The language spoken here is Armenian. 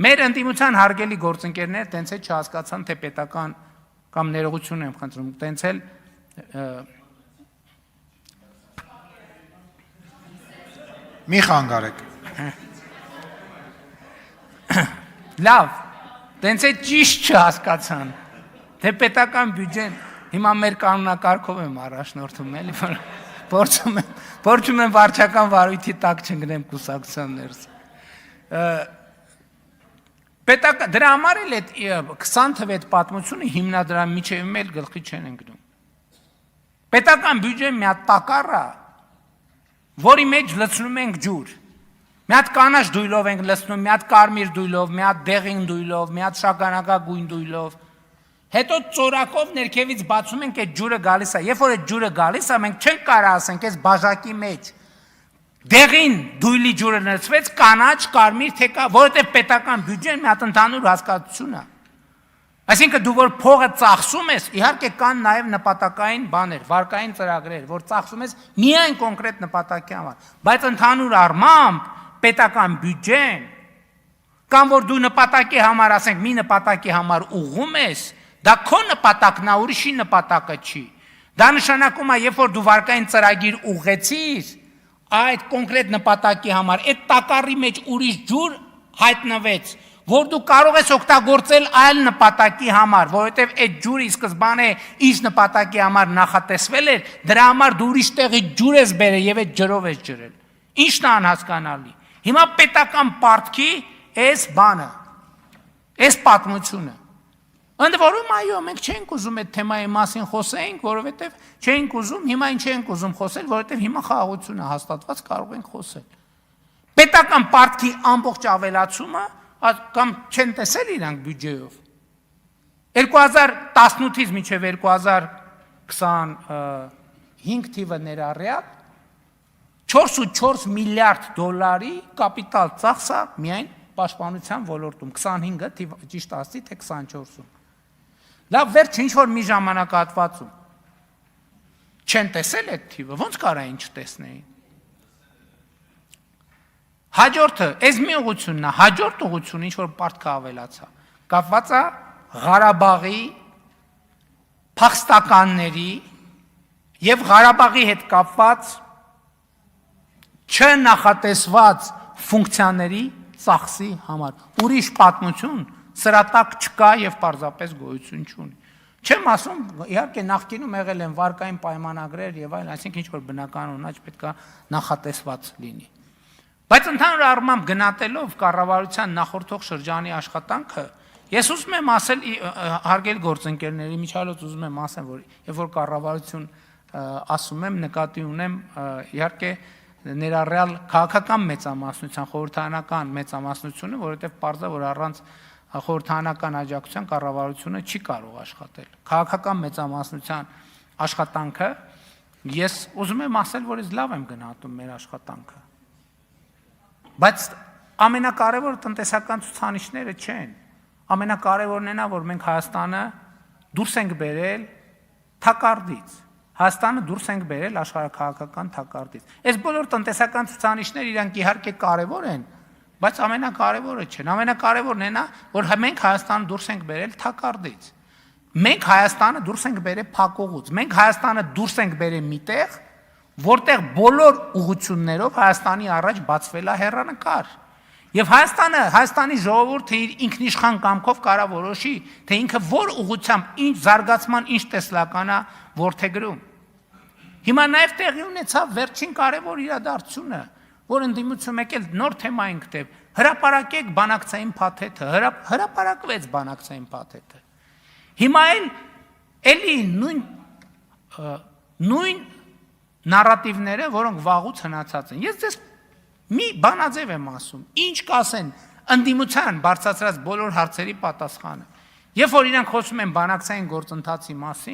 Մեր ընդդիմության հարգելի գործընկերները տենց էլ չհասկացան, թե պետական կամ ներողություն եմ խնդրում, տենց էլ Մի խանգարեք։ Լավ, տենց էլ ճիշտ չհասկացան, թե պետական բյուջեն հիմա մեր կանոնակարգով եմ առաջնորդում, էլի, փորձում եմ վարչական վարույթի տակ չընկնեմ կուսակցության ներս։ Դրա համար էլ այդ 20 թվի այդ պատմությունը հիմնադրամի միջև էլ գլխի չեն ընկնում։ Պետական բյուջեն մի հատ տակառ է, որի մեջ լցնում ենք ջուր։ Մի հատ կանաչ դույլով ենք լցնում, մի հատ կարմիր դույլով, մի հատ դեղին դույլով, մի հատ շագանակագույն դույլով։ Հետո ծորակով ներքևից բացում ենք այդ ջուրը գալիս է։ Երբ որ այդ ջուրը գալիս է, մենք չենք կարող ասենք այս բաժակի մեջ դեղին դույլի ջուրը լցվեց, կանաչ, կարմիր, թե կա, որովհետև պետական բյուջեն մի հատ ընդհանուր հասկացություն է։ Այսինքն դու որ փողը ծախսում ես, իհարկե կան նաև նպատակային բաներ, վարկային ծրագրեր, որ ծախսում ես միայն կոնկրետ նպատակի համար, բայց ընդհանուր առմամբ պետական բյուջեն կամ որ դու նպատակի համար, ասենք, մի նպատակի համար ուղղում ես, դա քո նպատակն է, ուրիշի նպատակը չի։ Դա նշանակում է, երբ որ դու վարկային ծրագիր ուղղեցիր, այդ կոնկրետ նպատակի համար, այդ տակառի մեջ ուրիշ ջուր հայտնվեց, որ դու կարող ես օգտագործել այլ նպատակի համար, որովհետև այդ ջուրը ի սկզբանե ինչ նպատակի համար նախատեսվել էր, դրա համար դու ուրիշ տեղի ջուր ես բերել եւ այդ ջրով ես ջրել։ Ինչն է անհասկանալի։ Հիմա պետական պարտքի այս բանը, այս պատմությունը։ Ընդ որում, այո, մենք չենք ուզում այդ թեմայի մասին խոսենք, որովհետև չենք ուզում, հիմա ինչ ենք ուզում խոսել, որովհետև հիմա խաղաղություն է հաստատված, կարող ենք խոսել։ Պետական պարտքի ամբողջ ավելացումը կամ չեն տեսել իրանք բյուջեով։ 2018-ից մինչև 2025 թիվը ներառյալ 4.4 միլիարդ դոլարի կապիտալ ծախսա միայն պաշտպանության ոլորտում, 25-ը ճիշտ ասի, թե 24-ում։ Լավ, վերջ ինչ-որ մի ժամանակահատվածում չեն տեսել այդ թիվը, ոնց կարա ինչ տեսնեին։ Հաջորդը, այս մի ուղղությունն է, հաջորդ ուղղությունը ինչ-որ պարտքը ավելացա, կապված է Ղարաբաղի փախստականների և Ղարաբաղի հետ կապված չնախատեսված ֆունկցիաների ծախսի համար։ Ուրիշ պատմություն սրա տակ չկա և պարզապես գոյություն չունի։ Չեմ ասում, իհարկե նախկինում եղել են վարկային պայմանագրեր և այլ, այսինքն ինչ-որ բնական ունաչ պետք է նախատեսված լինի։ Բայց ընդհանուր առմամբ գնահատելով կառավարության նախորդող շրջանի աշխատանքը, ես ուզում եմ ասել հարգելի գործընկերների միջալոց ուզում եմ ասեմ, որ երբ որ կառավարություն ասում եմ, նկատի ունեմ իհարկե ներառյալ քաղաքական մեծամասնության, խորհրդարանական մեծամասնությունը, որովհետև պարզ է, որ առանց խորհրդարանական աջակցության կառավարությունը չի կարող աշխատել։ Քաղաքական մեծամասնության աշխատանքը, ես ուզում եմ ասել, որ ես լավ եմ գնահատում մեր աշխատանքը։ Բայց ամենակարևորը տնտեսական ցուցանիշները չեն։ Ամենակարևորն է, որ մենք Հայաստանը դուրս ենք բերել թակարդից։ Հայաստանը դուրս ենք բերել աշխարհաքաղաքական թակարդից։ Այս բոլոր տնտեսական ցուցանիշները իրանք իհարկե կարևոր են, բայց ամենակարևորը չեն։ Ամենակարևորն է, որ մենք Հայաստանը դուրս ենք բերել թակարդից։ Մենք Հայաստանը դուրս ենք բերել փակուղուց։ Մենք Հայաստանը դուրս ենք բերել միտեղ, որտեղ բոլոր ուղղություններով Հայաստանի առաջ բացվել է հեռանկար։ Եվ Հայաստանի ժողովուրդը իր ինքնիշխան կամքով կարա որոշի, թե ինքը որ ուղղությամբ, ինչ զարգացման, ինչ տեսլական է որդեգրում։ Հիմա նաև տեղի ունեցավ վերջին կարևոր իրադարձությունը, որ ընդդիմություն եկել նոր թեմա ենք տեղ, հրապարակեք բանակցային փաթեթը, հրապարակվեց բանակցային փաթեթը։ Հիմա էլի նույն նարատիվները, որոնք վաղուց հնացած են։ Ես ձեզ մի բանաձև եմ ասում, ինչ կասեն ընդդիմության բարձրացրած բոլոր հարցերի պատասխանը։ Երբ որ իրանք խոսում են բանակցային գործընթացի մասին,